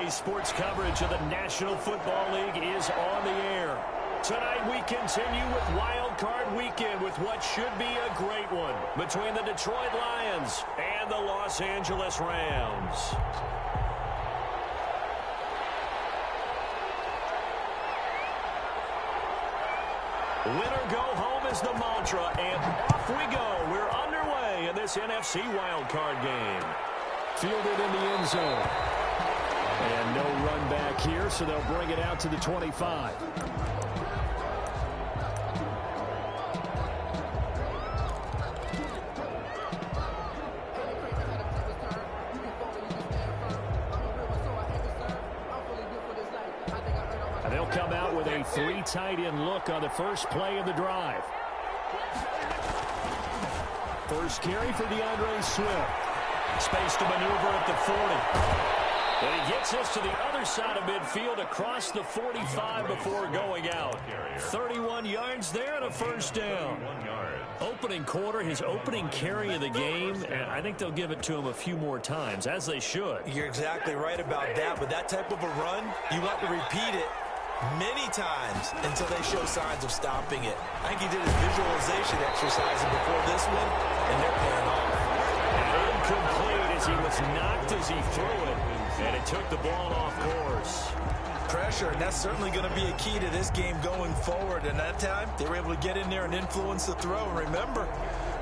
Today's sports coverage of the National Football League is on the air. Tonight we continue with Wild Card Weekend with what should be a great one between the Detroit Lions and the Los Angeles Rams. Winner go home is the mantra, and off we go. We're underway in this NFC Wild Card game. Fielded in the end zone. And no run back here, so they'll bring it out to the 25. And they'll come out with a 3 tight end look on the first play of the drive. First carry for DeAndre Swift. Space to maneuver at the 40. And he gets us to the other side of midfield across the 45 before going out. 31 yards there and a first down. Opening quarter, his opening carry of the game, and I think they'll give it to him a few more times, as they should. You're exactly right about that. With that type of a run, you want to repeat it many times until they show signs of stopping it. I think he did his visualization exercising before this one, and they're paying off. Incomplete as he was knocked as he threw it, and it took the ball off course. Pressure, and that's certainly going to be a key to this game going forward. And that time, they were able to get in there and influence the throw. And remember,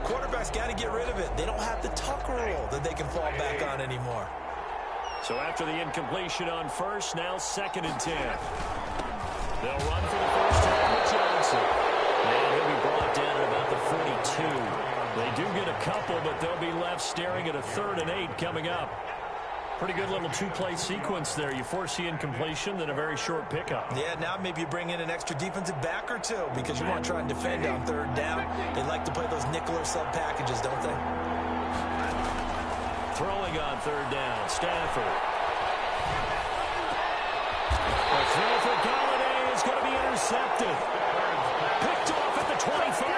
quarterbacks got to get rid of it. They don't have the tuck rule that they can fall back on anymore. So after the incompletion on first, now 2nd and 10. They'll run for the first time with Johnson. And he'll be brought down at about the 42. They do get a couple, but they'll be left staring at a 3rd and 8 coming up. Pretty good little 2-play sequence there. You force the incompletion, then a very short pickup. Yeah, now maybe you bring in an extra defensive back or two because you want to try and defend on 3rd down. They like to play those nickel or sub packages, don't they? Throwing on 3rd down, Stafford. The throw for Galladay is going to be intercepted. Picked off at the 25.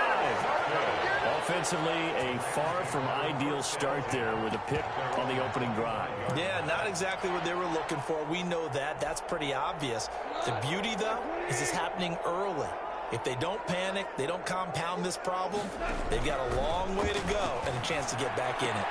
Offensively, a far from ideal start there with a pick on the opening drive. Yeah, not exactly what they were looking for. We know that. That's pretty obvious. The beauty, though, is it's happening early. If they don't panic, they don't compound this problem, they've got a long way to go and a chance to get back in it.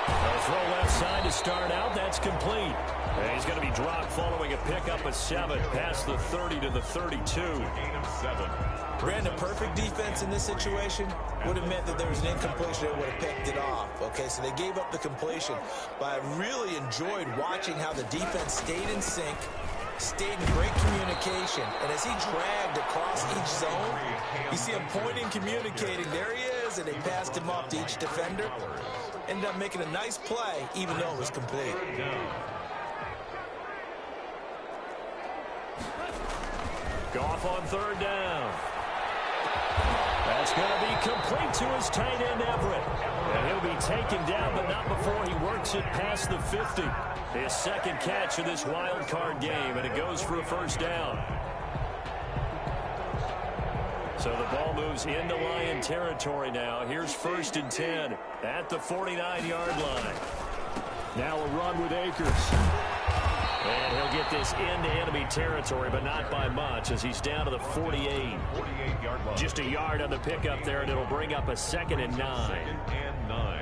A throw left side to start out. That's complete. And he's going to be dropped following a pickup of 7 past the 30 to the 32. Gain of 7. Brandon, perfect defense in this situation would have meant that there was an incompletion that would have picked it off. Okay, so they gave up the completion. But I really enjoyed watching how the defense stayed in sync, stayed in great communication. And as he dragged across each zone, you see him pointing, communicating. There he is, and they passed him off to each defender. Ended up making a nice play, even though it was complete. Goff on 3rd down. That's going to be complete to his tight end, Everett. And he'll be taken down, but not before he works it past the 50. His 2nd catch of this wild card game, and it goes for a first down. So the ball moves into Lion territory now. Here's 1st and 10 at the 49-yard line. Now a run with Akers. And he'll get this into enemy territory, but not by much as he's down to the 48. Just a yard on the pickup there, and it'll bring up a 2nd and 9. 2nd and 9.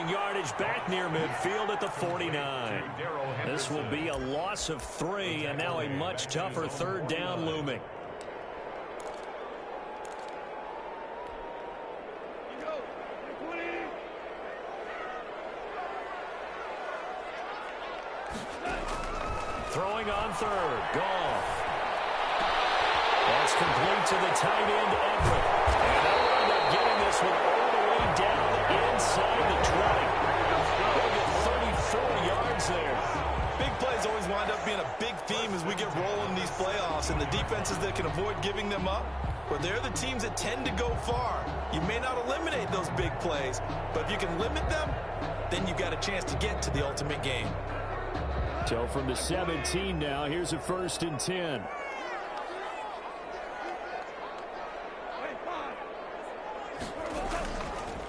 Yardage back near midfield at the 49. This will be a loss of 3, and now a much tougher 3rd down looming. Throwing on 3rd, Goff. That's complete to the tight end, Everett. And they'll end up getting this one all the way down inside the 20. They'll get 34 yards there. Big plays always wind up being a big theme as we get rolling these playoffs, and the defenses that can avoid giving them up, well, they're the teams that tend to go far. You may not eliminate those big plays, but if you can limit them, then you've got a chance to get to the ultimate game. So from the 17 now, here's a 1st and 10.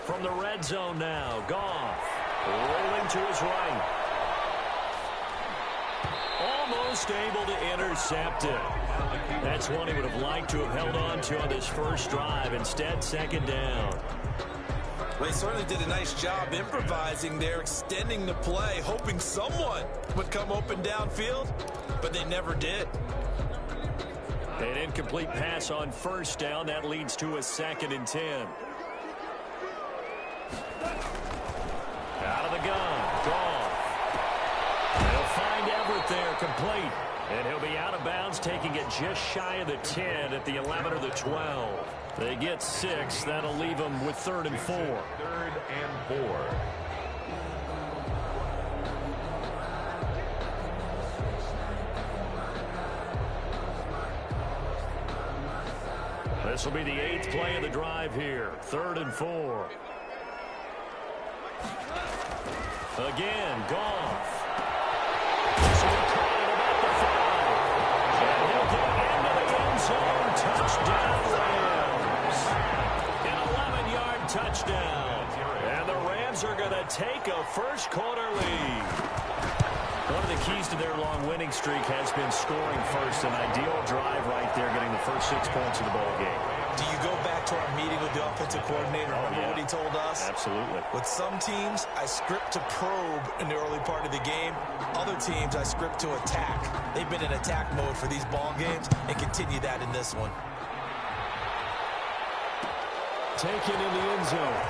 From the red zone now, Goff rolling to his right. Almost able to intercept it. That's one he would have liked to have held on to on this first drive. Instead, 2nd down. Well, he certainly did a nice job improvising there, extending the play, hoping someone would come open downfield, but they never did. An incomplete pass on 1st down. That leads to a 2nd and 10. Out of the gun. Goff. He'll find Everett there, complete. And he'll be out of bounds, taking it just shy of the 10 at the 11 or the 12. They get 6. That'll leave them with 3rd and 4. 3rd and 4. This will be the 8th play of the drive here. 3rd and 4. Again, Goff. This will be caught at about the 5. And he'll get into the end zone. Touchdown, Rams. An 11-yard touchdown. And the Rams are going to take a first-quarter lead. One of the keys to their long winning streak has been scoring first. An ideal drive right there, getting the first 6 points of the ball game. Do you go back to our meeting with the offensive coordinator? Remember what he told us? Absolutely. With some teams, I script to probe in the early part of the game. Other teams, I script to attack. They've been in attack mode for these ball games and continue that in this one. Taken in the end zone.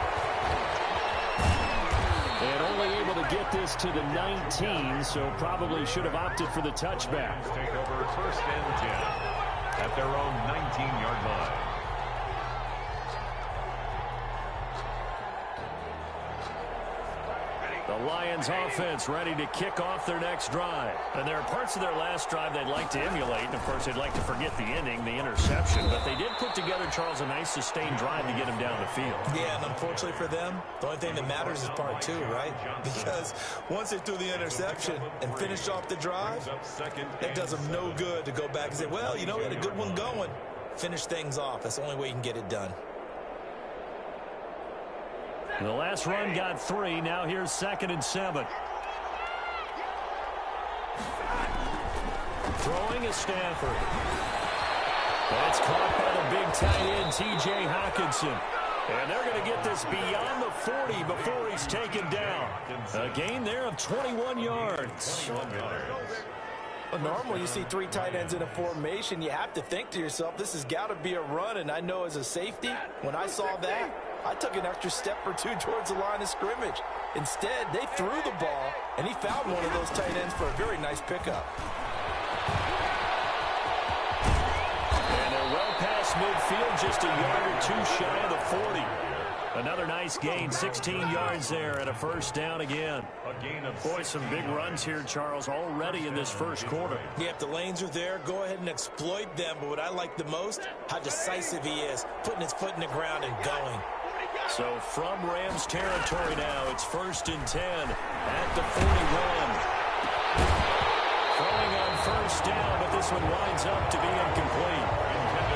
And only able to get this to the 19, so probably should have opted for the touchback. Take over 1st and 10 at their own 19-yard line. The Lions offense ready to kick off their next drive. And there are parts of their last drive they'd like to emulate. And, of course, they'd like to forget the inning, the interception. But they did put together, Charles, a nice sustained drive to get him down the field. Yeah, and unfortunately for them, the only thing that matters is part 2, right? Because once they threw the interception and finished off the drive, it does them no good to go back and say, well, you know, we had a good one going. Finish things off. That's the only way you can get it done. The last run got 3. Now here's 2nd and 7. Throwing is Stafford. That's caught by the big tight end, T.J. Hockenson. And they're going to get this beyond the 40 before he's taken down. A gain there of 21 yards. Normally, you see 3 tight ends in a formation, you have to think to yourself, this has got to be a run. And I know as a safety, when I saw that, I took an extra step or 2 towards the line of scrimmage. Instead, they threw the ball, and he found one of those tight ends for a very nice pickup. And they're well past midfield, just a yard or 2 shy of the 40. Another nice gain, 16 yards there, and a first down again. Boy, some big runs here, Charles, already in this first quarter. Yeah, if the lanes are there, go ahead and exploit them. But what I like the most, how decisive he is, putting his foot in the ground and going. So from Rams territory now, it's 1st and 10 at the 41. Throwing on first down, but this one winds up to be incomplete.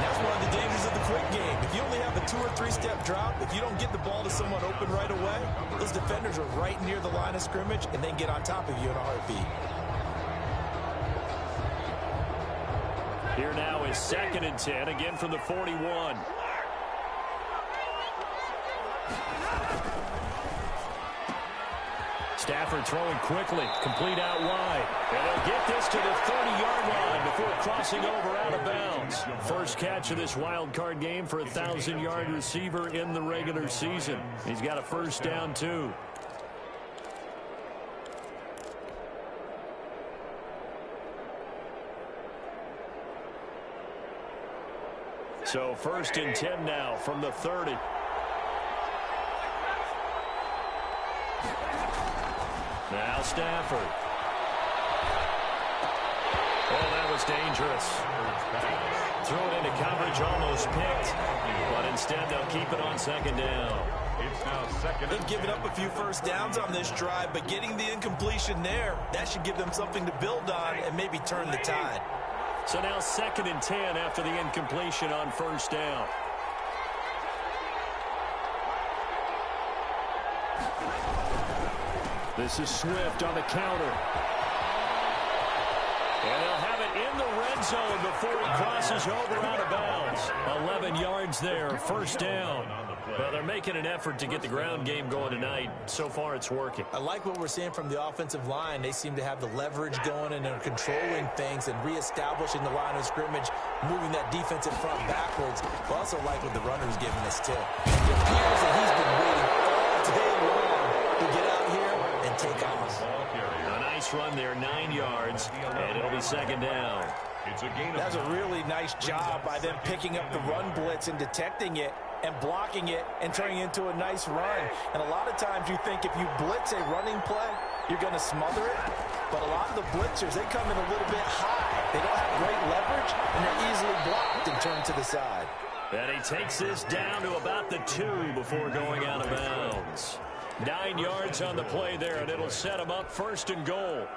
That's one of the dangers of the quick game. If you only have a 2- or 3-step drop, if you don't get the ball to someone open right away, those defenders are right near the line of scrimmage and then get on top of you in a heartbeat. Here now is 2nd and 10, again from the 41. Stafford throwing quickly, complete out wide. And they'll get this to the 30-yard line before crossing over out of bounds. First catch of this wild card game for a 1,000-yard receiver in the regular season. He's got a first down, too. So 1st and 10 now from the 30. Now Stafford. Oh, that was dangerous. Threw it into coverage, almost picked. But instead, they'll keep it on second down. It's now second. They've given up a few first downs on this drive, but getting the incompletion there, that should give them something to build on and maybe turn the tide. So now 2nd and 10 after the incompletion on first down. This is Swift on the counter. And they'll have it in the red zone before he crosses over out of bounds. 11 yards there, first down. Well, they're making an effort to get the ground game going tonight. So far, it's working. I like what we're seeing from the offensive line. They seem to have the leverage going, and they're controlling things and reestablishing the line of scrimmage, moving that defensive front backwards. I also like what the runner's giving us, too. It appears that he's been waiting all day long to get out here and take off. A nice run there, 9 yards, and it'll be second down. That's a really nice job by them picking up the run blitz and detecting it and blocking it and turning it into a nice run. And a lot of times you think if you blitz a running play, you're going to smother it. But a lot of the blitzers, they come in a little bit high. They don't have great leverage, and they're easily blocked and turned to the side. And he takes this down to about the 2 before going out of bounds. 9 yards on the play there, and it'll set him up 1st and goal.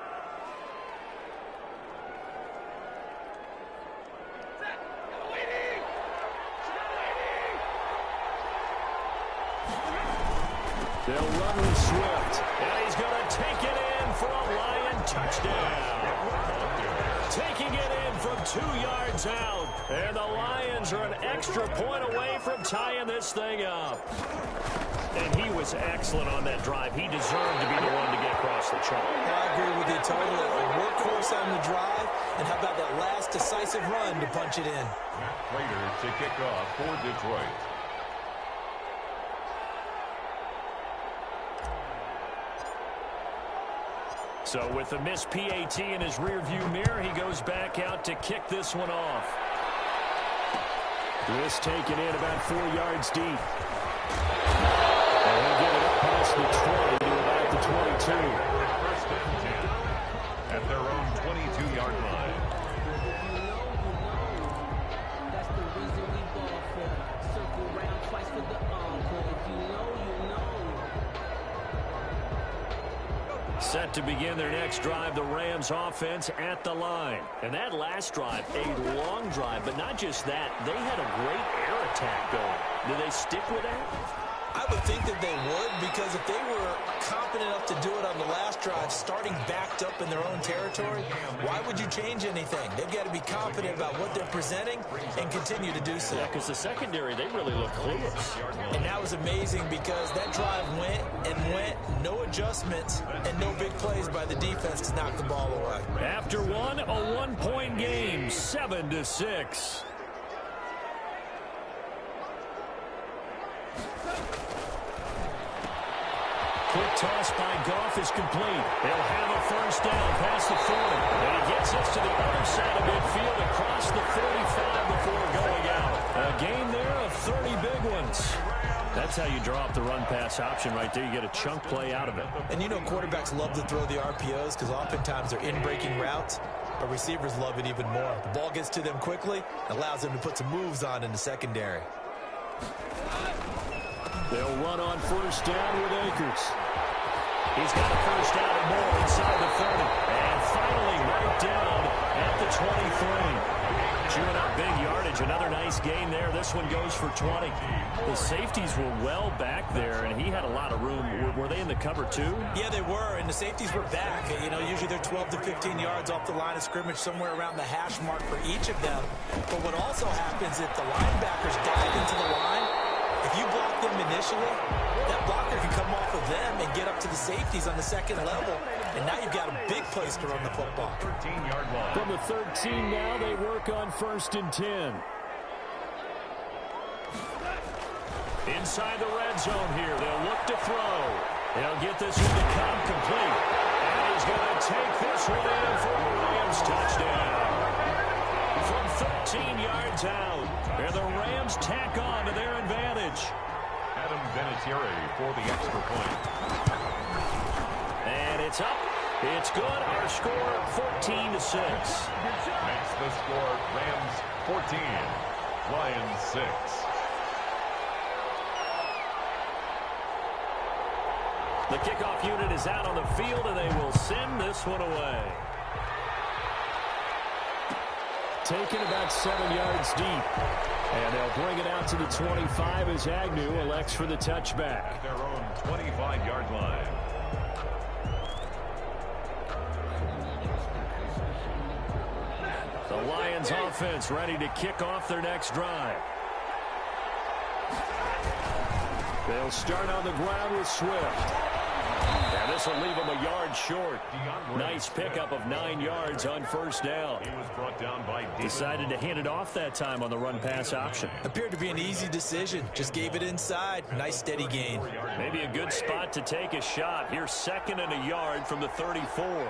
They'll run with Swift. And he's going to take it in for a Lion touchdown. Taking it in from 2 yards out. And the Lions are an extra point away from tying this thing up. And he was excellent on that drive. He deserved to be the one to get across the chalk. I agree with you totally. A workhorse on the drive. And how about that last decisive run to punch it in? Later to kick off for Detroit. So with a missed PAT in his rearview mirror, he goes back out to kick this one off. This taken in about 4 yards deep. And he'll get it up past the 20 to about the 22. First and 10 at their own 22-yard line. That's the reason we ball for. Circle round twice for the encore. If you know, you know. Set to begin their next drive, the Rams offense at the line. And that last drive, a long drive, but not just that. They had a great air attack going. Do they stick with that? I would think that they would, because if they were confident enough to do it on the last drive, starting backed up in their own territory, why would you change anything? They've got to be confident about what they're presenting and continue to do so. Yeah, because the secondary, they really look clueless. And that was amazing because that drive went and went, no adjustments, and no big plays by the defense to knock the ball away. After one, a one-point game, 7-6. Quick toss by Goff is complete. They'll have a first down past the 40. And he gets us to the other side of midfield across the 45 before going out. A gain there of 30 big ones. That's how you draw up the run-pass option right there. You get a chunk play out of it. And you know quarterbacks love to throw the RPOs because oftentimes they're in-breaking routes, but receivers love it even more. The ball gets to them quickly, allows them to put some moves on in the secondary. They'll run on first down with Akers. He's got a first down and more inside the 30. And finally right down at the 23. Chewing up big yardage. Another nice gain there. This one goes for 20. The safeties were well back there, and he had a lot of room. Were they in the cover too? Yeah, they were, and the safeties were back. You know, usually they're 12 to 15 yards off the line of scrimmage, somewhere around the hash mark for each of them. But what also happens if the linebackers dive into the line, if you block them initially, that blocker can come off of them and get up to the safeties on the second level. And now you've got a big place to run the football. 13-yard line. From the 13 now, they work on first and 10. Inside the red zone here. They'll look to throw. They'll get this one to come complete. And he's going to take this one in for a Rams touchdown. From 13 yards out. And the Rams tack on to their advantage. Adam Vinatieri for the extra point. And it's up. It's good. Our score, 14-6. Makes the score Rams 14, Lions 6. The kickoff unit is out on the field, and they will send this one away. Taken about 7 yards deep. And they'll bring it out to the 25 as Agnew elects for the touchback. At their own 25-yard line. The Lions offense ready to kick off their next drive. They'll start on the ground with Swift. And this will leave them a yard short. Nice pickup of 9 yards on first down. He was brought down by Decided to hand it off that time on the run-pass option. Appeared to be an easy decision. Just gave it inside. Nice steady gain. Maybe a good spot to take a shot. Here's 2nd and a yard from the 34.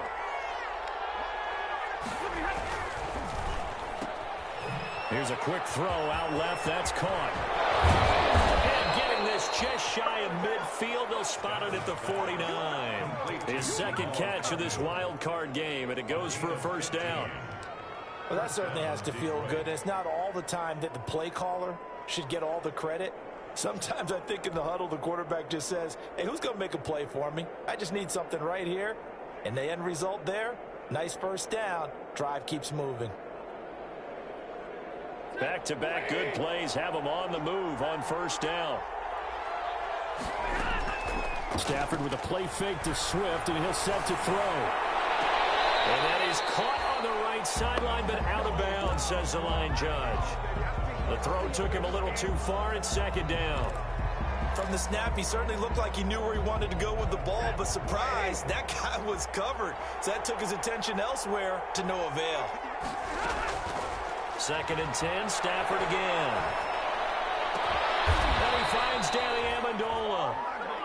Here's a quick throw out left. That's caught. And getting this just shy of midfield. They'll spot it at the 49. His second catch of this wild card game, and it goes for a first down. Well, that certainly has to feel good. It's not all the time that the play caller should get all the credit. Sometimes I think in the huddle, the quarterback just says, hey, who's going to make a play for me? I just need something right here. And the end result there, nice first down. Drive keeps moving. Back-to-back good plays have them on the move on first down. Stafford with a play fake to Swift, and he'll set to throw. And that is caught on the right sideline, but out of bounds, says the line judge. The throw took him a little too far. It's 2nd down. From the snap, he certainly looked like he knew where he wanted to go with the ball, but surprise, that guy was covered. So that took his attention elsewhere to no avail. 2nd and 10, Stafford again. And he finds Danny Amendola.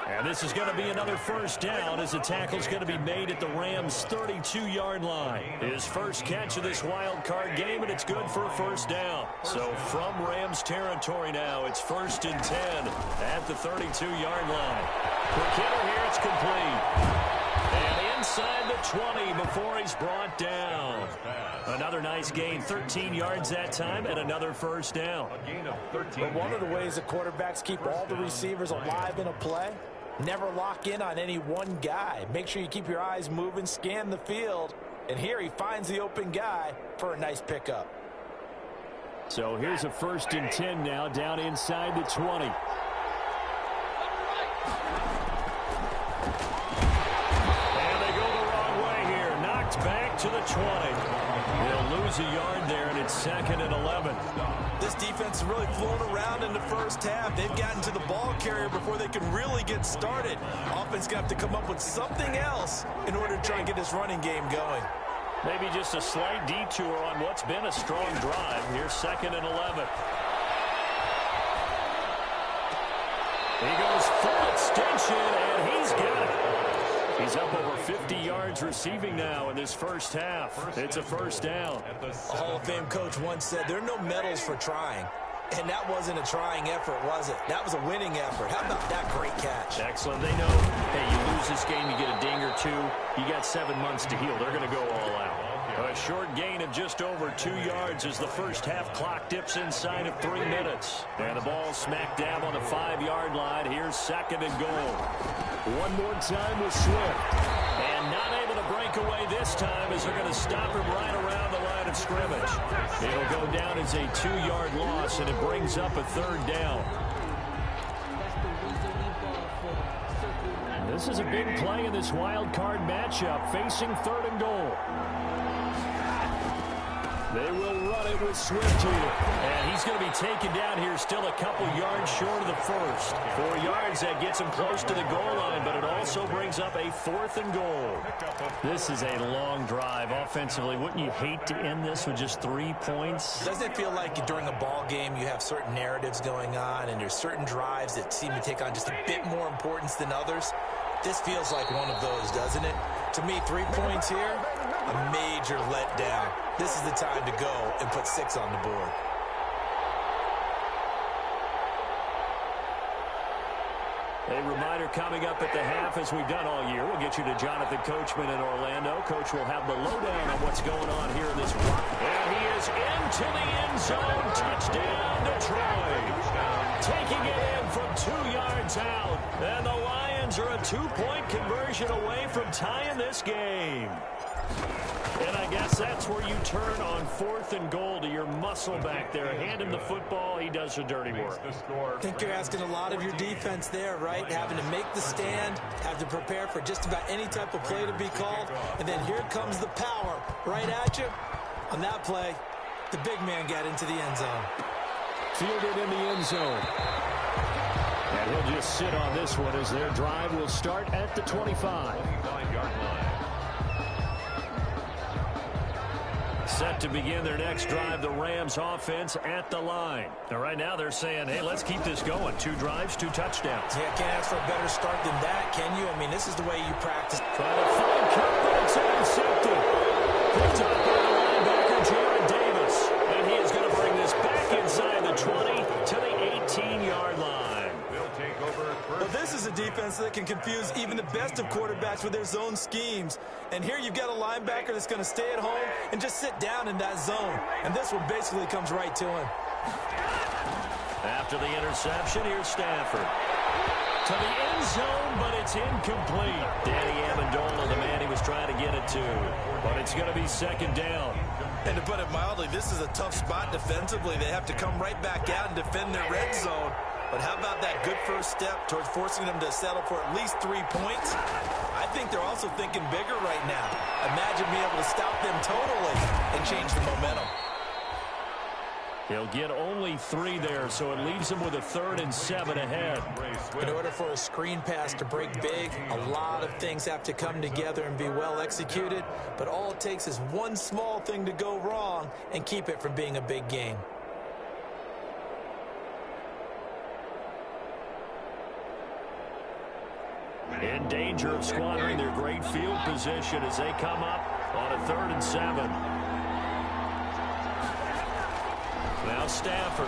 And this is going to be another first down as the tackle's going to be made at the Rams' 32-yard line. His first catch of this wild card game, and it's good for a first down. So from Rams territory now, it's 1st and 10 at the 32-yard line. For Kidder here, it's complete. And inside the 20 before he's brought down. Another nice gain, 13 yards that time, and another first down. A gain of 13. But one of the ways the quarterbacks keep all the receivers alive in a play, never lock in on any one guy. Make sure you keep your eyes moving, scan the field, and here he finds the open guy for a nice pickup. So here's a 1st and 10 now, down inside the 20. Back to the 20. They'll lose a yard there, and it's 2nd and 11. This defense has really flown around in the first half. They've gotten to the ball carrier before they can really get started. Offense got to come up with something else in order to try and get this running game going. Maybe just a slight detour on what's been a strong drive. Here's 2nd and 11. He goes full extension, and he's got it. He's up over 50 yards receiving now in this first half. It's a first down. A Hall of Fame coach once said, there are no medals for trying. And that wasn't a trying effort, was it? That was a winning effort. How about that great catch? Excellent. They know, hey, you lose this game, you get a ding or two. You got 7 months to heal. They're going to go all out. A short gain of just over 2 yards as the first half clock dips inside of 3 minutes. And the ball smack dab on the 5-yard line. Here's 2nd and goal. One more time with Swift. And not able to break away this time as they're going to stop him right around the line of scrimmage. It'll go down as a 2-yard loss, and it brings up a 3rd down. This is a big play in this wild card matchup, facing 3rd and goal. They will run it with Swift here. And he's going to be taken down here still a couple yards short of the first. 4 yards, that gets him close to the goal line, but it also brings up a 4th and goal. This is a long drive offensively. Wouldn't you hate to end this with just 3 points? Doesn't it feel like during a ball game you have certain narratives going on and there's certain drives that seem to take on just a bit more importance than others? This feels like one of those, doesn't it? To me, 3 points here, a major letdown. This is the time to go and put 6 on the board. A reminder coming up at the half, as we've done all year. We'll get you to Jonathan Coachman in Orlando. Coach will have the lowdown on what's going on here in this rock. And he is into the end zone. Touchdown, Detroit. Taking it in from 2 yards out. And the Lions are a 2-point conversion away from tying this game. And I guess that's where you turn on 4th and goal to your muscle back there. Hand him the football. He does the dirty work. I think you're asking a lot of your defense there, right? Having to make the stand, have to prepare for just about any type of play to be called. And then here comes the power right at you. On that play, the big man got into the end zone. Fielded in the end zone. And he'll just sit on this one as their drive will start at the 25. 9-yard line. Set to begin their next drive, the Rams offense at the line. Now, right now they're saying, hey, let's keep this going. 2 drives, 2 touchdowns. Yeah, can't ask for a better start than that, can you? I mean, this is the way you practice. Trying to find Kirk, but it's intercepted. Picked up by the linebacker, Jared Davis. And he is going to bring this back inside the 20 to the 18-yard line. They'll take over first. Well, this is a defense that can confuse even the best of quarterbacks with their zone schemes. And here you've got a linebacker that's going to stay at home and just sit down in that zone. And this one basically comes right to him. After the interception, here's Stafford. To the end zone, but it's incomplete. Danny Amendola, the man he was trying to get it to. But it's going to be 2nd down. And to put it mildly, this is a tough spot defensively. They have to come right back out and defend their red zone. But how about that good first step towards forcing them to settle for at least 3 points? I think they're also thinking bigger right now. Imagine being able to stop them totally and change the momentum. He'll get only 3 there, so it leaves him with a 3rd and 7 ahead. In order for a screen pass to break big, a lot of things have to come together and be well executed. But all it takes is one small thing to go wrong and keep it from being a big game. In danger of squandering their great field position as they come up on a 3rd and 7. Now Stafford.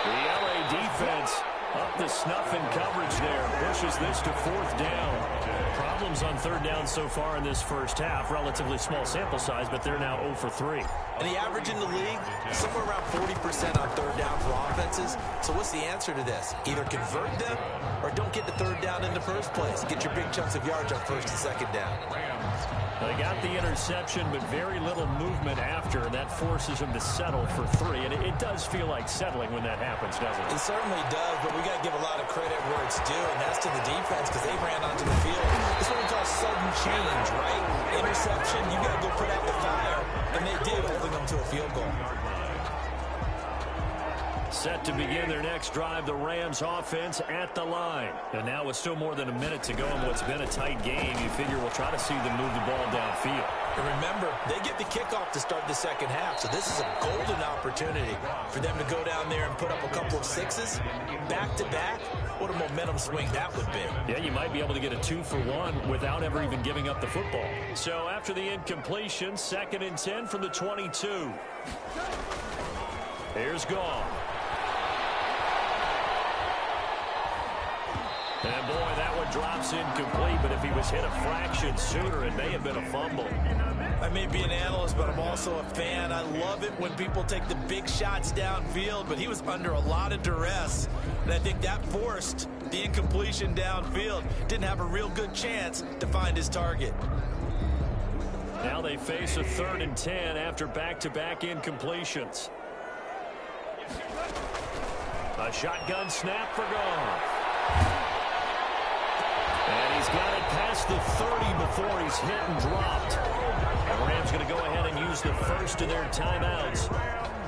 The LA defense up to snuff in coverage there. Pushes this to 4th down. Problems on 3rd down so far in this first half. Relatively small sample size, but they're now 0 for 3. And the average in the league, somewhere around 40% on 3rd down for offenses. So what's the answer to this? Either convert them or don't get the 3rd down in the first place. Get your big chunks of yards on 1st and 2nd down. They got the interception, but very little movement after, and that forces them to settle for 3. And it does feel like settling when that happens, doesn't it? It certainly does, but we got to give a lot of credit where it's due, and that's to the defense because they ran onto the field. This is what we call sudden change, right? Interception, you got to go put out the fire, and they did, holding them to a field goal. Set to begin their next drive, the Rams offense at the line. And now with still more than a minute to go in what's been a tight game, you figure we'll try to see them move the ball downfield. And remember, they get the kickoff to start the second half, so this is a golden opportunity for them to go down there and put up a couple of 6s back-to-back. What a momentum swing that would be. Yeah, you might be able to get a 2-for-1 without ever even giving up the football. So after the incompletion, 2nd and 10 from the 22. Here's Gall. And, boy, that one drops incomplete, but if he was hit a fraction sooner, it may have been a fumble. I may be an analyst, but I'm also a fan. I love it when people take the big shots downfield, but he was under a lot of duress, and I think that forced the incompletion downfield. Didn't have a real good chance to find his target. Now they face a 3rd and 10 after back-to-back incompletions. A shotgun snap for Goff. And he's got it past the 30 before he's hit and dropped. The Rams going to go ahead and use the first of their timeouts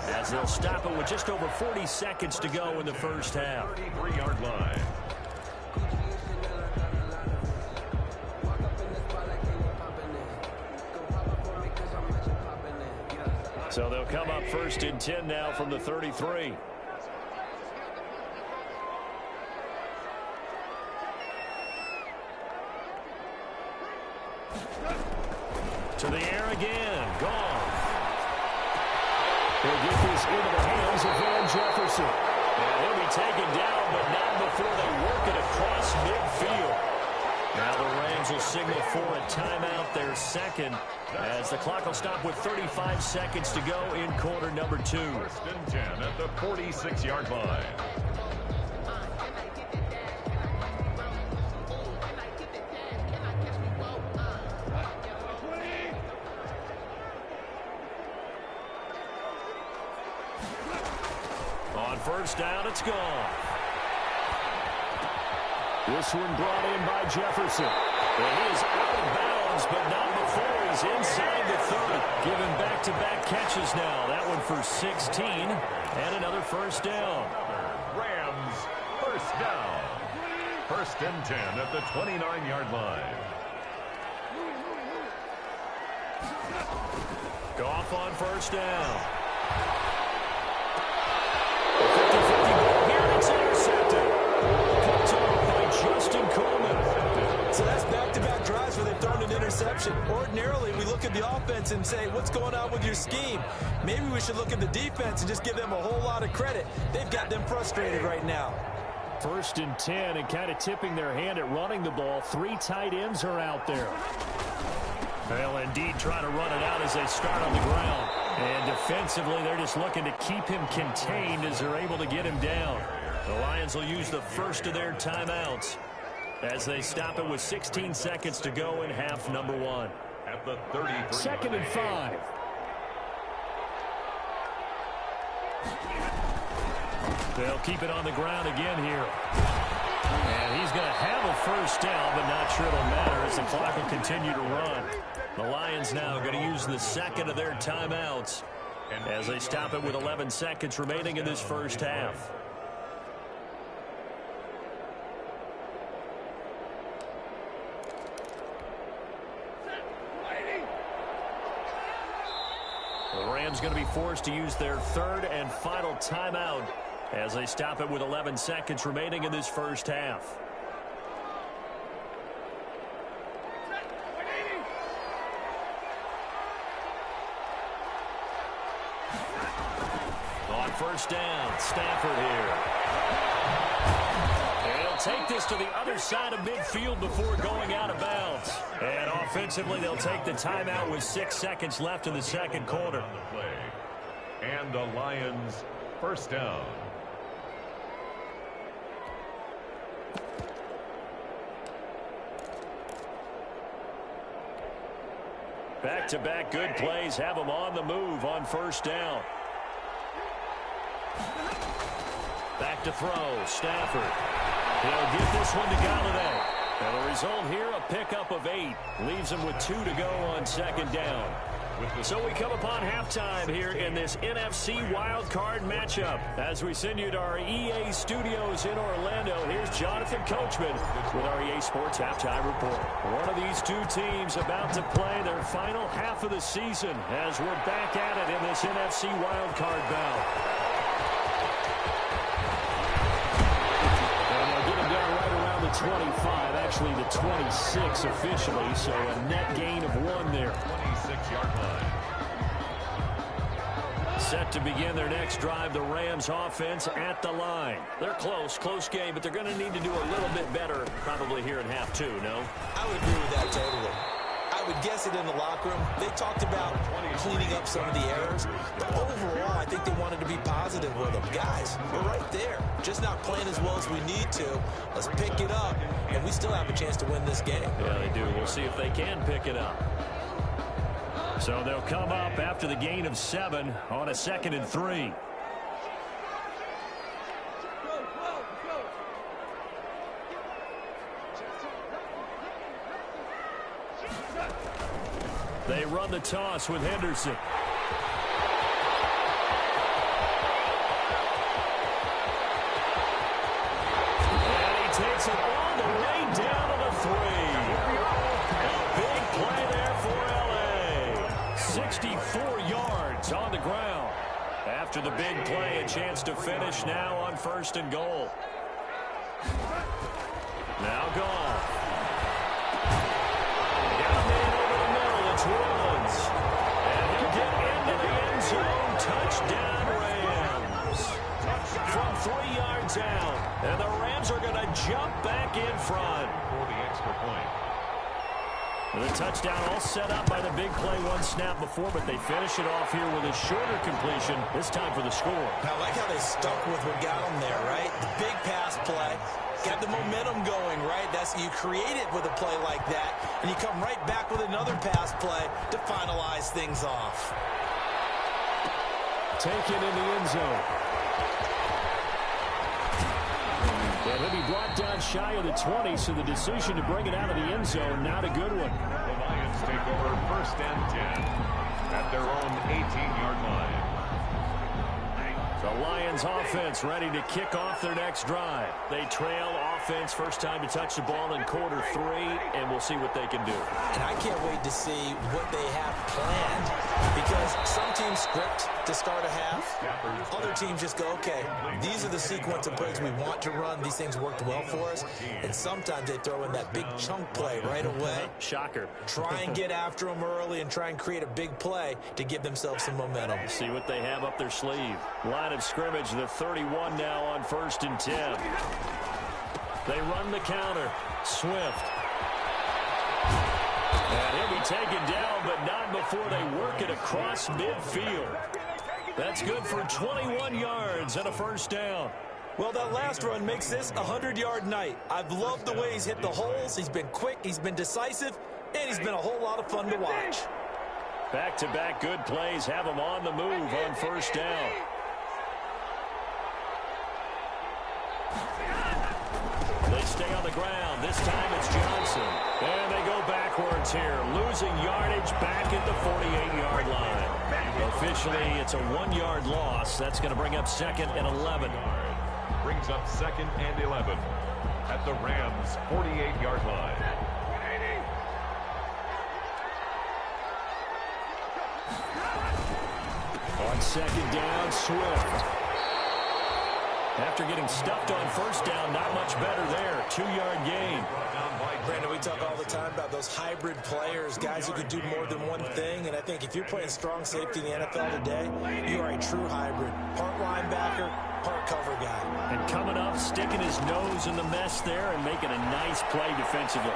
as they'll stop it with just over 40 seconds to go in the first half. 33-yard line. So they'll come up 1st and 10 now from the 33. To the air again. Goff. He'll get this into the hands of Van Jefferson. And he'll be taken down, but not before they work it across midfield. Now the Rams will signal for a timeout, their second, as the clock will stop with 35 seconds to go in quarter number 2. First and 10 at the 46-yard line. On first down, it's gone. This one brought in by Jefferson. Well, he is out of bounds, but not before he's inside the 30. Given back-to-back catches now. That one for 16, and another first down. Rams, first down. First and 10 at the 29-yard line. Goff on first down. 50-50 ball here, and it's intercepted. Picked off by Justin Coleman. So that's back-to-back drives where they've thrown an interception. Ordinarily, we look at the offense and say, what's going on with your scheme? Maybe we should look at the defense and just give them a whole lot of credit. They've got them frustrated right now. First and 10, and kind of tipping their hand at running the ball. 3 tight ends are out there. They'll indeed try to run it out as they start on the ground. And defensively, they're just looking to keep him contained as they're able to get him down. The Lions will use the first of their timeouts as they stop it with 16 seconds to go in half number 1. At the 33. Second and 5. They'll keep it on the ground again here. And he's going to have a first down, but not sure it'll matter as the clock will continue to run. The Lions now going to use the second of their timeouts as they stop it with 11 seconds remaining in this first half. The Rams going to be forced to use their third and final timeout as they stop it with 11 seconds remaining in this first half. On first down, Stafford here. And he'll take this to the other side of midfield before going out of bounds. And offensively, they'll take the timeout with 6 seconds left in the second quarter. And the Lions, first down. Back-to-back good plays have them on the move on first down. Back to throw, Stafford. He'll get this one to Galladay. And the result here, a pickup of 8. Leaves him with 2 to go on second down. So we come upon halftime here in this NFC wildcard matchup. As we send you to our EA studios in Orlando, here's Jonathan Coachman with our EA Sports Halftime Report. One of these two teams about to play their final half of the season as we're back at it in this NFC wildcard bout. And they'll get him down right around the 25, actually the 26 officially, so a net gain of 1 there. 26-yard line. Set to begin their next drive, the Rams offense at the line. They're close game, but they're going to need to do a little bit better probably here in half 2, no? I would agree with that totally. I would guess it in the locker room. They talked about cleaning up some of the errors, but overall, I think they wanted to be positive with them. Guys, we're right there. Just not playing as well as we need to. Let's pick it up, and we still have a chance to win this game. Yeah, they do. We'll see if they can pick it up. So they'll come up after the gain of 7 on a 2nd and 3. They run the toss with Henderson. And he takes it all the way down to the 3. A big play there for L.A. 64 yards on the ground. After the big play, a chance to finish now on 1st and goal. Now Goff. Runs. And he'll get into the end zone. Touchdown. yards out. And the Rams are going to jump back in front. For the extra point. And the touchdown all set up by the big play one snap before, but they finish it off here with a shorter completion, this time for the score. Now, I like how they stuck with what got them there, right? The big pass play, got the momentum going, right? You create it with a play like that, and you come right back with another pass play to finalize things off. Taken in the end zone. And he'll be brought down shy of the 20, so the decision to bring it out of the end zone, not a good one. The Lions take over 1st and 10 at their own 18-yard line. The Lions offense ready to kick off their next drive. They trail offense, first time to touch the ball in quarter 3, and we'll see what they can do. And I can't wait to see what they have planned, because some teams script to start a half. Other teams just go, okay, these are the sequence of plays we want to run. These things worked well for us. And sometimes they throw in that big chunk play right away. Shocker. Try and get after them early and try and create a big play to give themselves some momentum. See what they have up their sleeve. Line of scrimmage, the 31 now on 1st and 10. They run the counter. Swift. And he'll be taken down, but not before they work it across midfield. That's good for 21 yards and a 1st down. Well, that last run makes this a 100-yard night. I've loved the way he's hit the holes. He's been quick, he's been decisive, and he's been a whole lot of fun to watch. Back-to-back good plays have him on the move on 1st down. They stay on the ground. This time it's Johnson. And they go backwards here, losing yardage back at the 48-yard line. Officially, it's a 1-yard loss. That's going to bring up 2nd and 11. Brings up 2nd and 11 at the Rams' 48-yard line. On 2nd down, Swift. After getting stuffed on 1st down, not much better there. 2-yard gain. Brandon, we talk all the time about those hybrid players, guys who can do more than one thing. And I think if you're playing strong safety in the NFL today, you are a true hybrid. Part linebacker, part cover guy. And coming up, sticking his nose in the mess there and making a nice play defensively.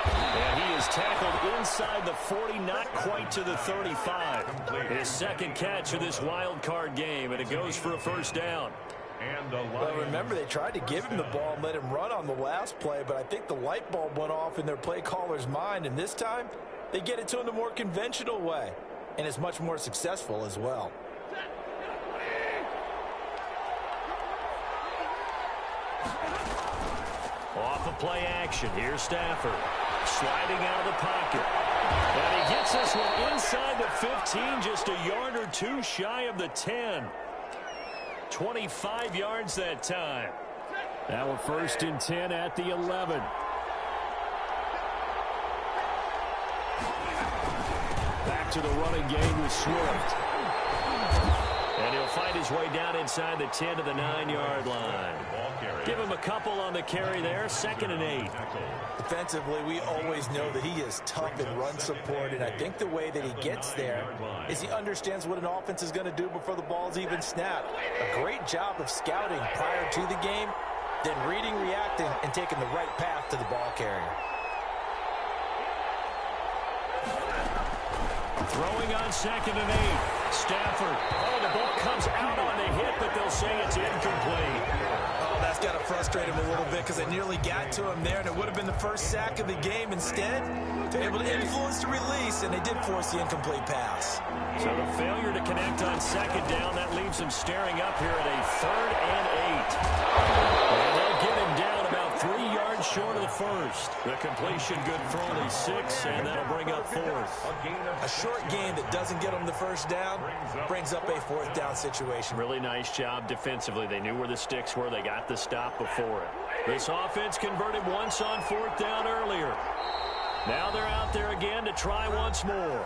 And he is tackled inside the 40, not quite to the 35. His 2nd catch of this wild card game, and it goes for a 1st down. Well, remember, they tried to give him the ball and let him run on the last play, but I think the light bulb went off in their play caller's mind, and this time they get it to him the more conventional way, and it's much more successful as well. Off of play action, here's Stafford. Sliding out of the pocket. And he gets this one inside the 15, just a yard or 2 shy of the 10. 25 yards that time. Now a 1st and 10 at the 11. Back to the running game with Swift. And he'll find his way down inside the 10 to the 9-yard line. Give him a couple on the carry there. 2nd and 8. Defensively, we always know that he is tough in run support, and I think the way that he gets there is he understands what an offense is going to do before the ball's even snapped. A great job of scouting prior to the game, then reading, reacting, and taking the right path to the ball carrier. Throwing on 2nd and 8. Stafford. Oh, the ball comes out on the hit, but they'll say it's incomplete. Oh, that's got to frustrate him a little bit because they nearly got to him there, and it would have been the 1st sack of the game. Instead, they're able to influence the release, and they did force the incomplete pass. So the failure to connect on 2nd down, that leaves them staring up here at a 3rd and 8. And they'll get him down about 3 yards short of the 1st. The completion good for only 6, and that'll bring up 4th. A short gain that doesn't get them the 1st down brings up a 4th down situation. Really nice job defensively. They knew where the sticks were. They got the stop before it. This offense converted once on 4th down earlier. Now they're out there again to try once more.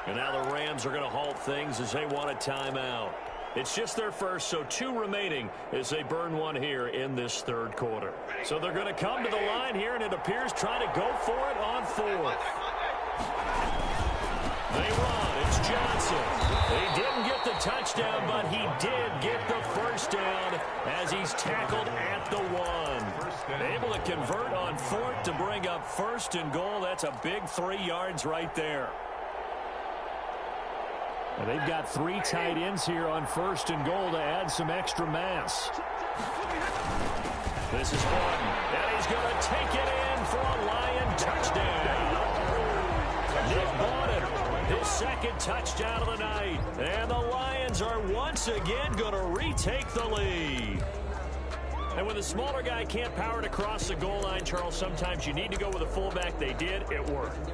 And now the Rams are going to halt things as they want a timeout. It's just their first, so 2 remaining as they burn one here in this 3rd quarter. So they're going to come to the line here, and it appears try to go for it on 4th. They run. It's Johnson. He didn't get the touchdown, but he did get the first down as he's tackled at the 1. Able to convert on 4th to bring up 1st and goal. That's a big 3 yards right there. And they've got 3 tight ends here on 1st and goal to add some extra mass. This is one, and he's going to take it in for a Lion touchdown. Nick Borden, his 2nd touchdown of the night. And the Lions are once again going to retake the lead. And when the smaller guy can't power it across the goal line, Charles, sometimes you need to go with a fullback. They did. It worked.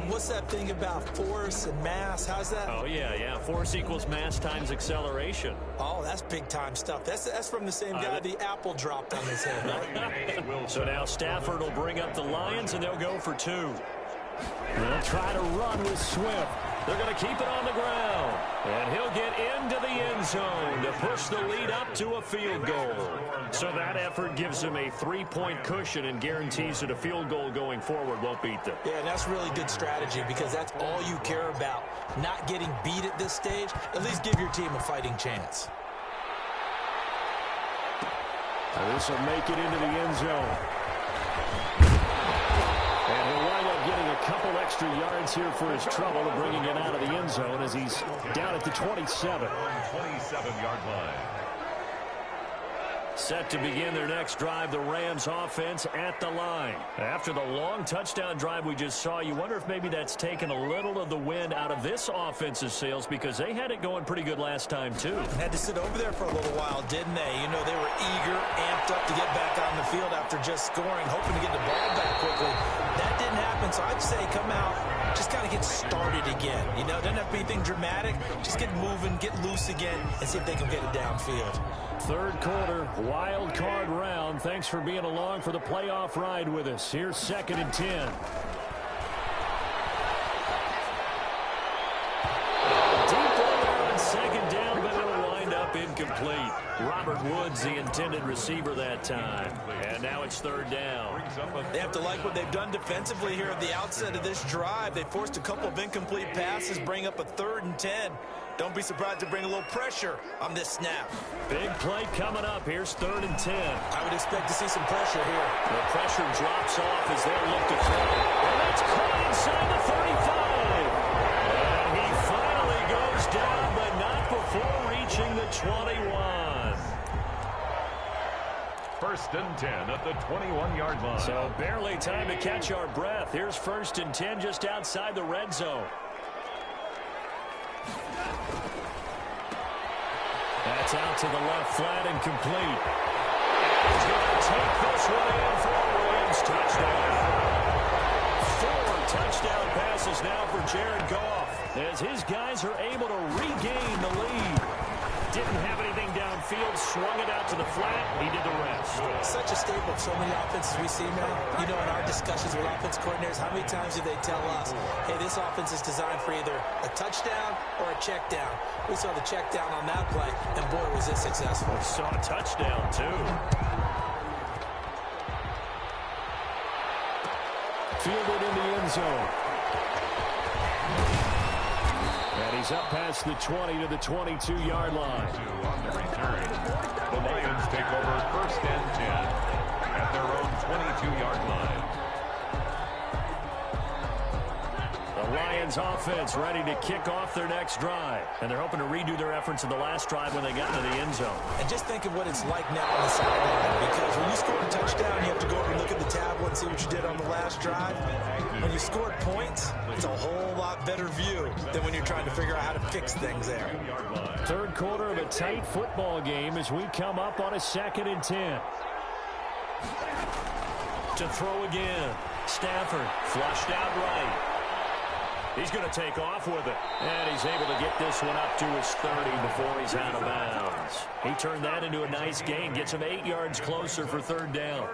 What's that thing about force and mass? How's that? Oh, yeah. Force equals mass times acceleration. Oh, that's big-time stuff. That's from the same guy the apple dropped on his head, right? So now Stafford will bring up the Lions, and they'll go for 2. They'll try to run with Swift. They're going to keep it on the ground. And he'll get into the end zone to push the lead up to a field goal. So that effort gives him a 3-point cushion and guarantees that a field goal going forward won't beat them. Yeah, that's really good strategy because that's all you care about. Not getting beat at this stage. At least give your team a fighting chance. This will make it into the end zone. And he'll wind up getting a couple extra yards here for his trouble of bringing it out of the end zone as he's down at the 27. 27-yard line. Set to begin their next drive, the Rams offense at the line. After the long touchdown drive we just saw, you wonder if maybe that's taken a little of the wind out of this offense's sails because they had it going pretty good last time too. Had to sit over there for a little while, didn't they? You know, they were eager, amped up to get back on the field after just scoring, hoping to get the ball back quickly. That didn't happen, so I'd say come out, just kind of get started again. You know, doesn't have to be anything dramatic. Just get moving, get loose again, and see if they can get it downfield. Third quarter, wild card round. Thanks for being along for the playoff ride with us. Here's 2nd and 10. Deep over on 2nd down, but it'll wind up incomplete. Robert Woods, the intended receiver that time. And now it's 3rd down. They have to like what they've done defensively here at the outset of this drive. They forced a couple of incomplete passes, bring up a 3rd and 10. Don't be surprised to bring a little pressure on this snap. Big play coming up. Here's 3rd and 10. I would expect to see some pressure here. The pressure drops off as they look to throw. And that's caught inside the 35. And he finally goes down, but not before reaching the 21. 1st and 10 at the 21-yard line. So barely time to catch our breath. Here's 1st and 10 just outside the red zone. That's out to the left flat and complete. He's going to take this one in for a Rams touchdown. 4 touchdown passes now for Jared Goff as his guys are able to regain the lead. Didn't have anything downfield, swung it out to the flat. He did the rest. Such a staple of so many offenses we see now. You know, in our discussions with offense coordinators, how many times do they tell us, hey, this offense is designed for either a touchdown or a check down. We saw the check down on that play, and boy, was it successful. We saw a touchdown, too. Fielded in the end zone. And he's up past the 20 to the 22-yard line. On the return, the Lions take over 1st and 10 at their own 22-yard line. The Lions offense ready to kick off their next drive. And they're hoping to redo their efforts in the last drive when they got into the end zone. And just think of what it's like now on the sideline, because when you score a touchdown, you have to go over and look at the tablet and see what you did on the last drive. When you scored points, it's a whole lot better view than when you're trying to figure out how to fix things there. Third quarter of a tight football game as we come up on a 2nd and 10. To throw again. Stafford flushed out right. He's going to take off with it. And he's able to get this one up to his 30 before he's out of bounds. He turned that into a nice gain. Gets him 8 yards closer for 3rd down.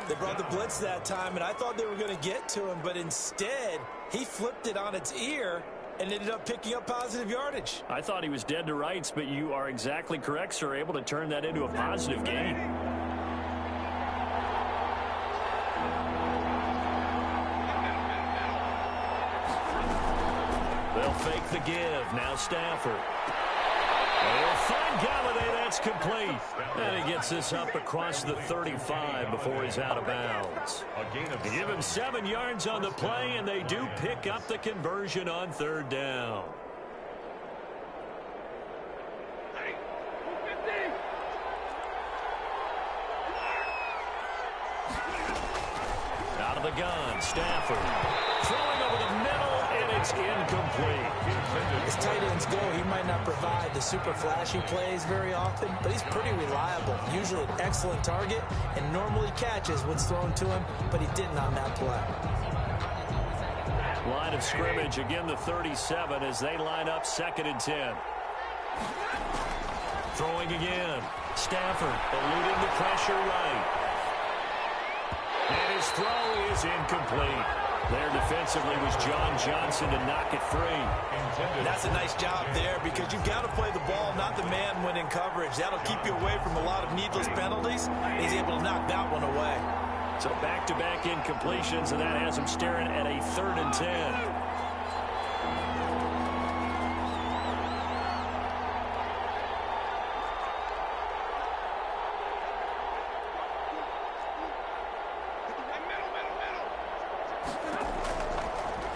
They brought the blitz that time, and I thought they were going to get to him, but instead, he flipped it on its ear and ended up picking up positive yardage. I thought he was dead to rights, but you are exactly correct, sir. Able to turn that into a positive gain. They'll They'll fake the give. Now Stafford. They'll find Galladay. That's complete. And he gets this up across the 35 before he's out of bounds. They give him 7 yards on the play, and they do pick up the conversion on 3rd down. Out of the gun, Stafford. Throwing over the middle, and it's incomplete. As tight ends go, he might not provide the super flashy plays very often, but he's pretty reliable. Usually an excellent target, and normally catches what's thrown to him, but he didn't on that play. Line of scrimmage, again the 37 as they line up 2nd and 10. Throwing again. Stafford eluding the pressure right. And his throw is incomplete. There defensively was John Johnson to knock it free. That's a nice job there because you've got to play the ball, not the man when in coverage. That'll keep you away from a lot of needless penalties. He's able to knock that one away. So back-to-back incompletions, and that has him staring at a 3rd and 10.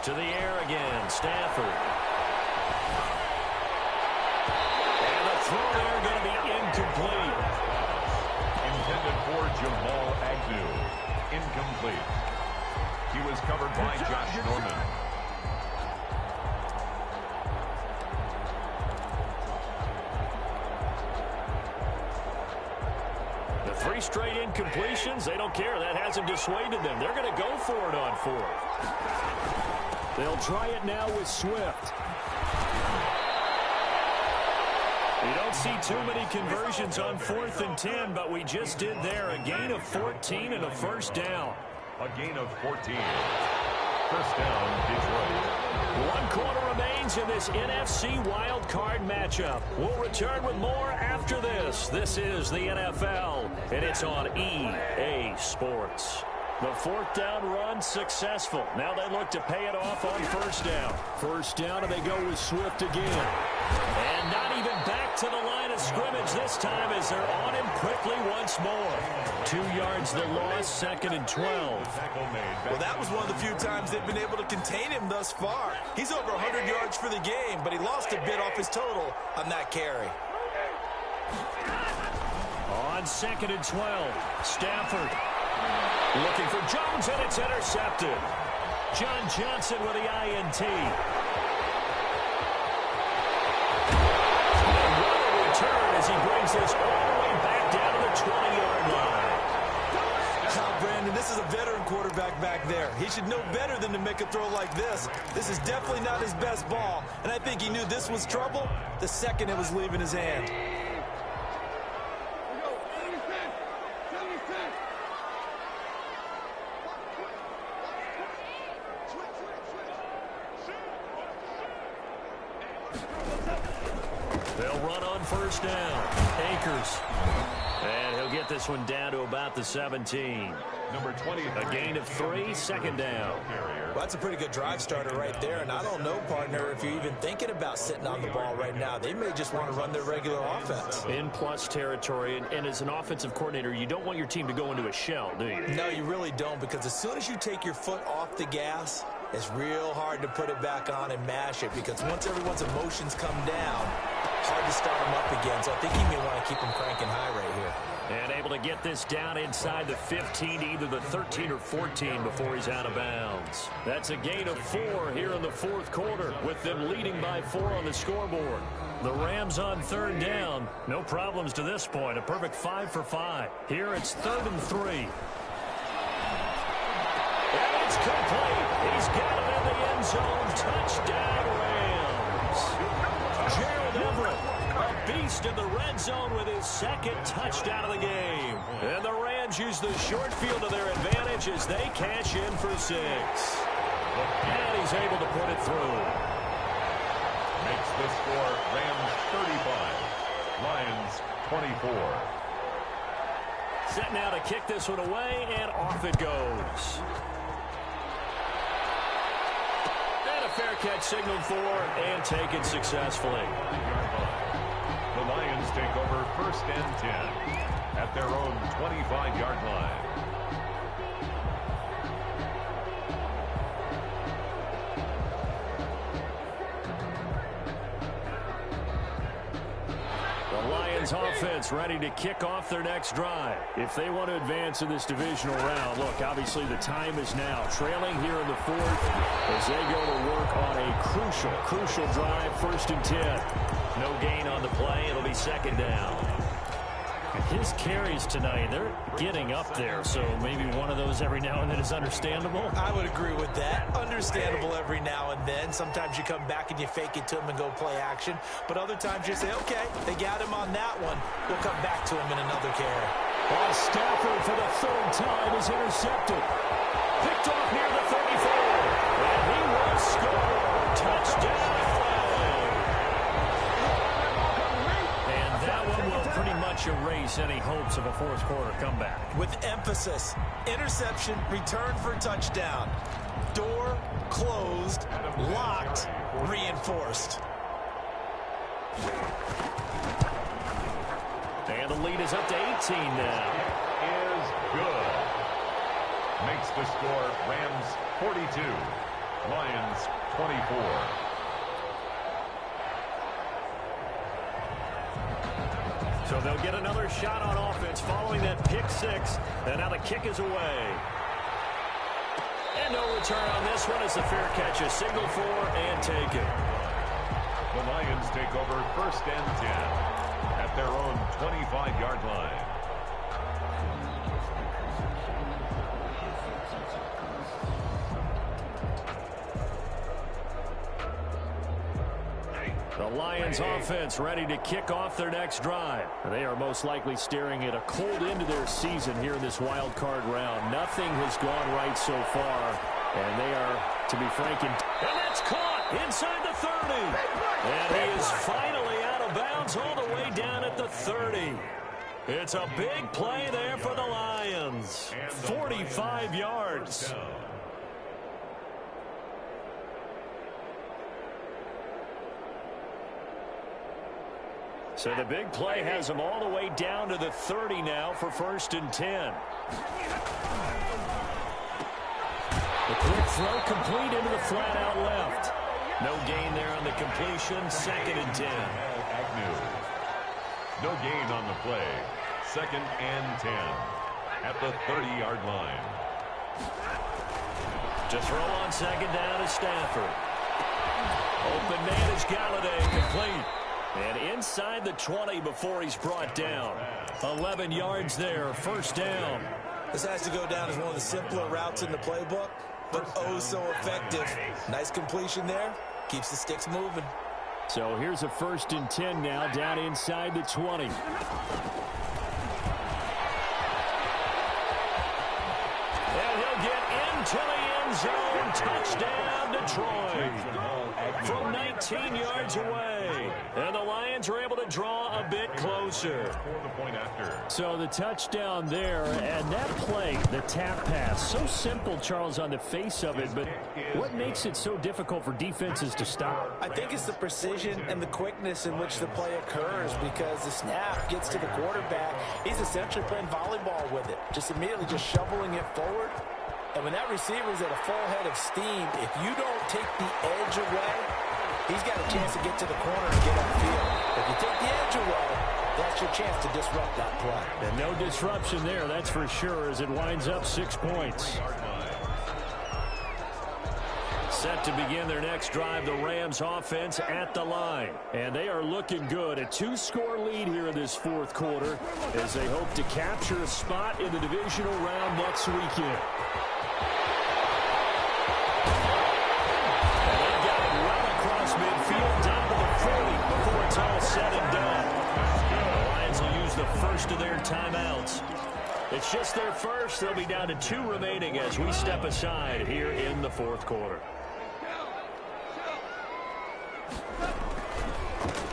To the air again, Stafford. And the throw there going to be incomplete. Intended for Jamal Agnew. Incomplete. He was covered by Josh Norman. The 3 straight incompletions, they don't care. That hasn't dissuaded them. They're going to go for it on 4th. They'll try it now with Swift. You don't see too many conversions on 4th and 10, but we just did there. A gain of 14 and a 1st down. A gain of 14. 1st down, Detroit. 1 quarter remains in this NFC wild card matchup. We'll return with more after this. This is the NFL, and it's on EA Sports. The 4th down run successful. Now they look to pay it off on 1st down. 1st down, and they go with Swift again. And not even back to the line of scrimmage this time as they're on him quickly once more. 2 yards the loss, 2nd and 12. Well, that was one of the few times they've been able to contain him thus far. He's over 100 yards for the game, but he lost a bit off his total on that carry. On 2nd and 12, Stafford. Looking for Jones, and it's intercepted. John Johnson with the INT. And what a return as he brings this all the way back down to the 20-yard line. Now, Brandon, this is a veteran quarterback back there. He should know better than to make a throw like this. This is definitely not his best ball, and I think he knew this was trouble the second it was leaving his hand. They'll run on 1st down. Akers. And he'll get this one down to about the 17. Number 20. A gain of 3, 2nd down. Well, that's a pretty good drive starter right there, and I don't know, partner, if you're even thinking about sitting on the ball right now. They may just want to run their regular offense. In plus territory, and as an offensive coordinator, you don't want your team to go into a shell, do you? No, you really don't, because as soon as you take your foot off the gas, it's real hard to put it back on and mash it, because once everyone's emotions come down, hard to start them up again. So I think you may want to keep them cranking high right here. And able to get this down inside the 15 to either the 13 or 14 before he's out of bounds. That's a gain of 4 here in the 4th quarter, with them leading by 4 on the scoreboard. The Rams on 3rd down. No problems to this point. A perfect 5 for 5. Here it's 3rd and 3. And it's complete. He's got it in the end zone. Touchdown, Rams. Gerald Everett, a beast in the red zone with his 2nd touchdown of the game. And the Rams use the short field to their advantage as they cash in for 6. And he's able to put it through. Makes the score Rams 35, Lions 24. Set now to kick this one away, and off it goes. And a fair catch signaled for and taken successfully. The Lions take over 1st and 10 at their own 25-yard line. The Lions offense ready to kick off their next drive. If they want to advance in this divisional round, look, obviously the time is now. Trailing here in the 4th as they go to work on a crucial drive, 1st and 10. No gain on the play. It'll be 2nd down. His carries tonight, they're getting up there, so maybe one of those every now and then is understandable. I would agree with that. Understandable every now and then. Sometimes you come back and you fake it to him and go play action. But other times you say, okay, they got him on that one. We'll come back to him in another carry. Well, Stafford for the 3rd time is intercepted. Picked off near the 34. And he will score. Touchdown. And that one will pretty much erase any hopes of a 4th quarter comeback. With emphasis, interception, return for touchdown. Door closed, locked, reinforced. And the lead is up to 18 now. Is good. Makes the score Rams 42, Lions 24. So they'll get another shot on offense following that pick 6. And now the kick is away. And no return on this one as the fair catch is signaled for and taken. The Lions take over 1st and 10 at their own 25-yard line. The Lions offense ready to kick off their next drive. They are most likely staring at a cold end to their season here in this wild card round. Nothing has gone right so far, and they are, to be frank, and that's caught inside the 30. And he is finally out of bounds all the way down at the 30. It's a big play there for the Lions. 45 yards. So the big play has them all the way down to the 30 now for 1st and 10. The quick throw complete into the flat out left. No gain there on the completion. 2nd and 10. No gain on the play. 2nd and 10 at the 30-yard line. To throw on 2nd down is Stafford. Open man is Galladay, complete. And inside the 20 before he's brought down. 11 yards there, 1st down. This has to go down as one of the simpler routes in the playbook, but oh so effective. Nice completion there. Keeps the sticks moving. So here's a 1st and 10 now, down inside the 20. And he'll get into the end zone. Touchdown, Detroit. From 19 yards away. And the Lions are able to draw a bit closer. So the touchdown there, and that play, the tap pass, so simple, Charles, on the face of it, but what makes it so difficult for defenses to stop? I think it's the precision and the quickness in which the play occurs, because the snap gets to the quarterback. He's essentially playing volleyball with it, just immediately just shoveling it forward. And when that receiver's at a full head of steam, if you don't take the edge away, he's got a chance to get to the corner and get upfield. If you take the edge away, that's your chance to disrupt that play. And no disruption there, that's for sure, as it winds up 6 points. Set to begin their next drive, the Rams offense at the line. And they are looking good. A 2-score lead here in this 4th quarter as they hope to capture a spot in the divisional round next weekend. Midfield down to the 40 before it's all said and done. The Lions will use the first of their timeouts. It's just their first. They'll be down to 2 remaining as we step aside here in the 4th quarter.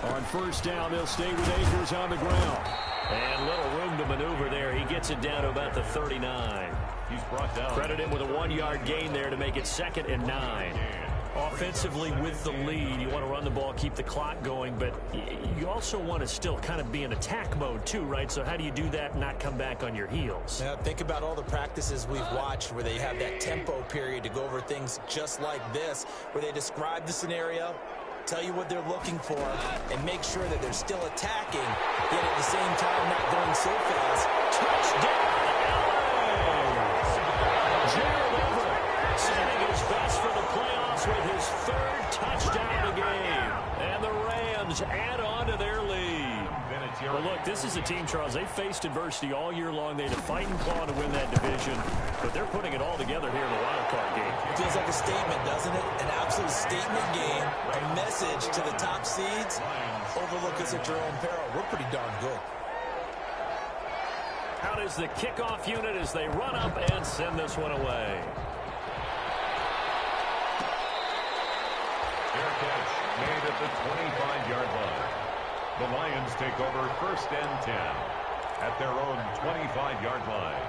On 1st down, they'll stay with Akers on the ground. And little room to maneuver there. He gets it down to about the 39. He's brought down. Credit him with a 1-yard gain there to make it 2nd and 9. Offensively with the lead, you want to run the ball, keep the clock going, but you also want to still kind of be in attack mode too, right? So how do you do that and not come back on your heels? Now, think about all the practices we've watched where they have that tempo period to go over things just like this, where they describe the scenario, tell you what they're looking for, and make sure that they're still attacking, yet at the same time not going so fast. Touchdown, LA! Gerald Everett setting his best for the playoffs with his third touchdown of the game. And the Rams add on to their lead. Well, look, this is a team, Charles, they faced adversity all year long. They had to fight and claw to win that division, but they're putting it all together here in the wild card game. It feels like a statement, doesn't it? An absolute statement game, a message to the top seeds. Overlook us at your own peril. We're pretty darn good. Out is the kickoff unit as they run up and send this one away. Fair catch made at the 25-yard line. The Lions take over 1st and 10 at their own 25-yard line.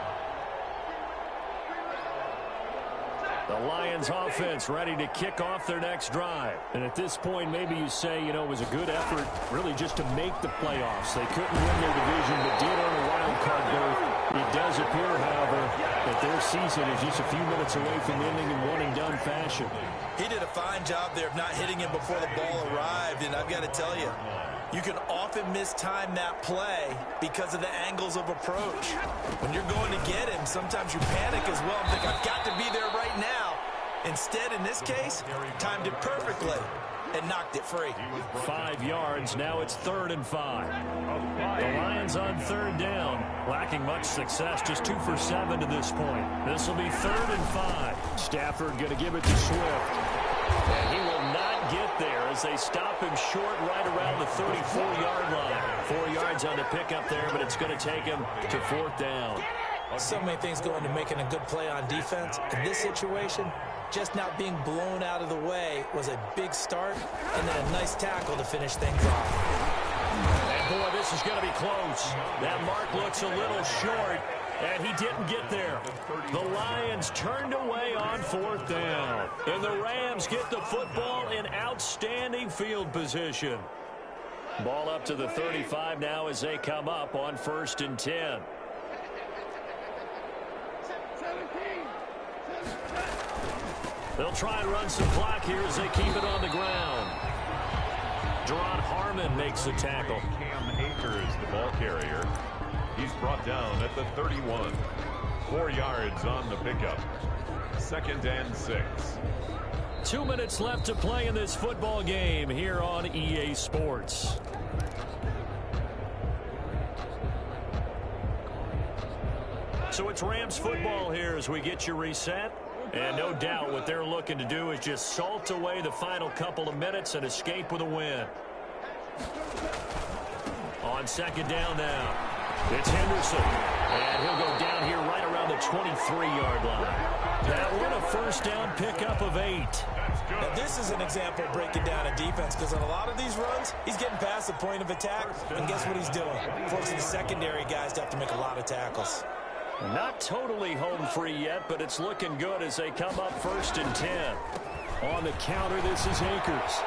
The Lions offense ready to kick off their next drive. And at this point, maybe you say, you know, it was a good effort really just to make the playoffs. They couldn't win their division, but did earn a wild card berth. It does appear, however, that their season is just a few minutes away from ending in one-and-done fashion. He did a fine job there of not hitting him before the ball arrived, and I've got to tell you, you can often mistime that play because of the angles of approach. When you're going to get him, sometimes you panic as well and think, I've got to be there right now. Instead, in this case, timed it perfectly and knocked it free. 5 yards. Now it's 3rd and 5. The Lions on 3rd down. Lacking much success. Just 2 for 7 to this point. This will be 3rd and 5. Stafford going to give it to Swift. And he will not get there as they stop him short right around the 34-yard line. 4 yards on the pickup there, but it's going to take him to 4th down. So many things go into making a good play on defense. In this situation, just not being blown out of the way was a big start, and then a nice tackle to finish things off. And boy, this is going to be close. That mark looks a little short, and he didn't get there. The Lions turned away on 4th down, and the Rams get the football in outstanding field position. Ball up to the 35 now as they come up on 1st and 10. They'll try and run some clock here as they keep it on the ground. Jerron Harmon makes the tackle. Cam Akers, the ball carrier. He's brought down at the 31. 4 yards on the pickup. 2nd and 6. 2 minutes left to play in this football game here on EA Sports. So it's Rams football here as we get you reset. And no doubt what they're looking to do is just salt away the final couple of minutes and escape with a win. On 2nd down now, it's Henderson. And he'll go down here right around the 23-yard line. That one a 1st down pickup of 8. Now, this is an example of breaking down a defense, because on a lot of these runs, he's getting past the point of attack, and guess what he's doing? Forcing the secondary guys to have to make a lot of tackles. Not totally home free yet, but it's looking good as they come up 1st and 10. On the counter, this is Akers.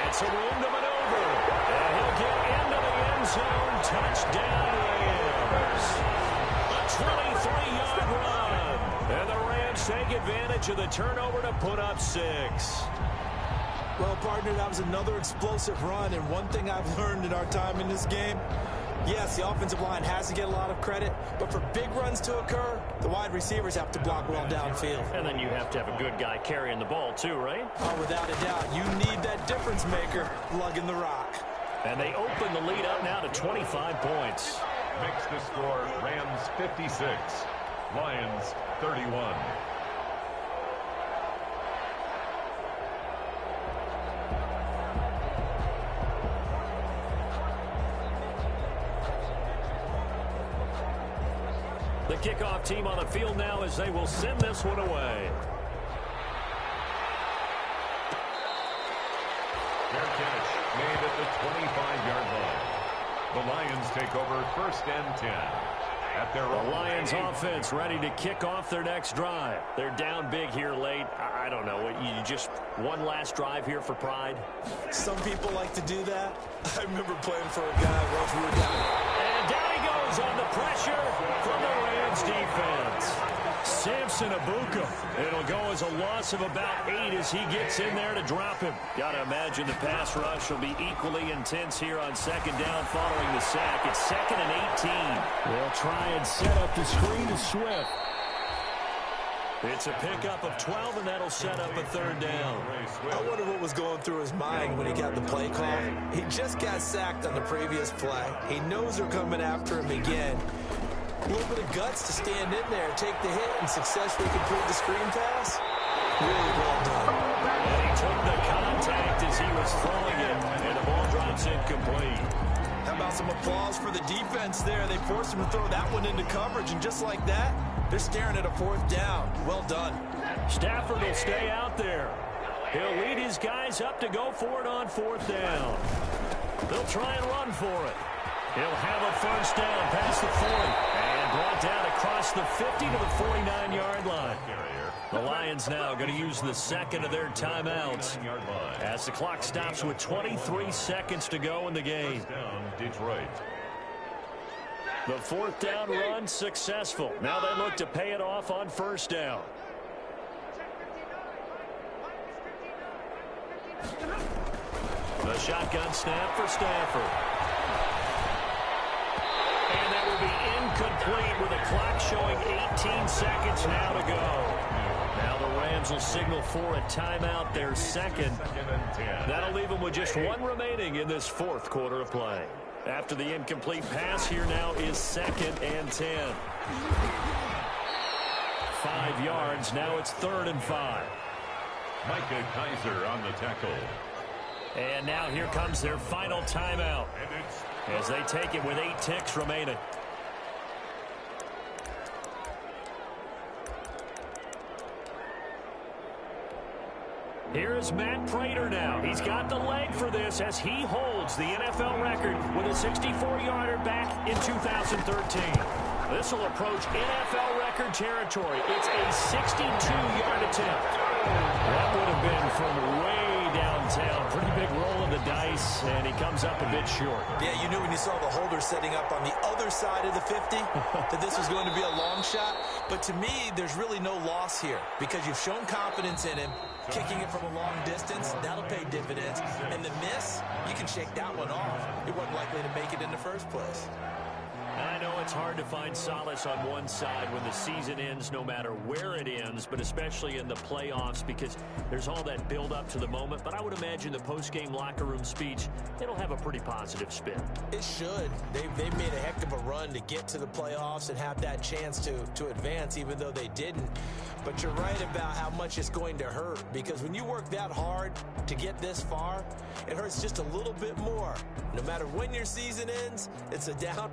It's a room to maneuver. And he'll get into the end zone. Touchdown, Rams. A 23-yard run. And the Rams take advantage of the turnover to put up 6. Well, partner, that was another explosive run, and one thing I've learned in our time in this game, yes, the offensive line has to get a lot of credit, but for big runs to occur, the wide receivers have to block well downfield. And then you have to have a good guy carrying the ball too, right? Oh, without a doubt. You need that difference maker lugging the rock. And they open the lead up now to 25 points. Makes the score Rams 56, Lions 31. The kickoff team on the field now as they will send this one away. Fair catch made at the 25-yard line. The Lions take over 1st and 10 The Lions offense ready to kick off their next drive. They're down big here late. I don't know. You just one last drive here for pride? Some people like to do that. I remember playing for a guy once we were down. And down he goes on the pressure from the Rams defense. Samson Abuka. It'll go as a loss of about 8 as he gets in there to drop him. Got to imagine the pass rush will be equally intense here on second down following the sack. It's 2nd and 18. They'll try and set up the screen to Swift. It's a pickup of 12, and that'll set up a 3rd down. I wonder what was going through his mind when he got the play call. He just got sacked on the previous play. He knows they're coming after him again. A little bit of guts to stand in there, take the hit, and successfully complete the screen pass. Really well done. And he took the contact as he was throwing it, and the ball drops incomplete. How about some applause for the defense there? They forced him to throw that one into coverage, and just like that, they're staring at a 4th down. Well done. Stafford will stay out there. He'll lead his guys up to go for it on 4th down. They'll try and run for it. He'll have a 1st down past the 40 and brought down across the 50 to the 49-yard line. The Lions now going to use the 2nd of their timeouts as the clock stops with 23 seconds to go in the game. Detroit. The 4th down run successful. Now they look to pay it off on 1st down. The shotgun snap for Stafford. And that will be incomplete with the clock showing 18 seconds now to go. Now the Rams will signal for a timeout, their 2nd. That'll leave them with just 1 remaining in this 4th quarter of play. After the incomplete pass, here now is 2nd and 10. 5 yards, now it's 3rd and 5. Micah Kaiser on the tackle. And now here comes their final timeout as they take it with 8 ticks remaining. Here is Matt Prater now. He's got the leg for this as he holds the NFL record with a 64-yarder back in 2013. This will approach NFL record territory. It's a 62-yard attempt. That would have been from way downtown. Pretty big roll of the dice, and he comes up a bit short. Yeah, you knew when you saw the holder setting up on the other side of the 50 that this was going to be a long shot. But to me, there's really no loss here because you've shown confidence in him. Kicking it from a long distance, that'll pay dividends. And the miss, you can shake that one off. It wasn't likely to make it in the first place. I know it's hard to find solace on one side when the season ends, no matter where it ends, but especially in the playoffs because there's all that build up to the moment. But I would imagine the post-game locker room speech, it'll have a pretty positive spin. It should. They've made a heck of a run to get to the playoffs and have that chance to advance, even though they didn't. But you're right about how much it's going to hurt because when you work that hard to get this far, it hurts just a little bit more. No matter when your season ends, it's a down.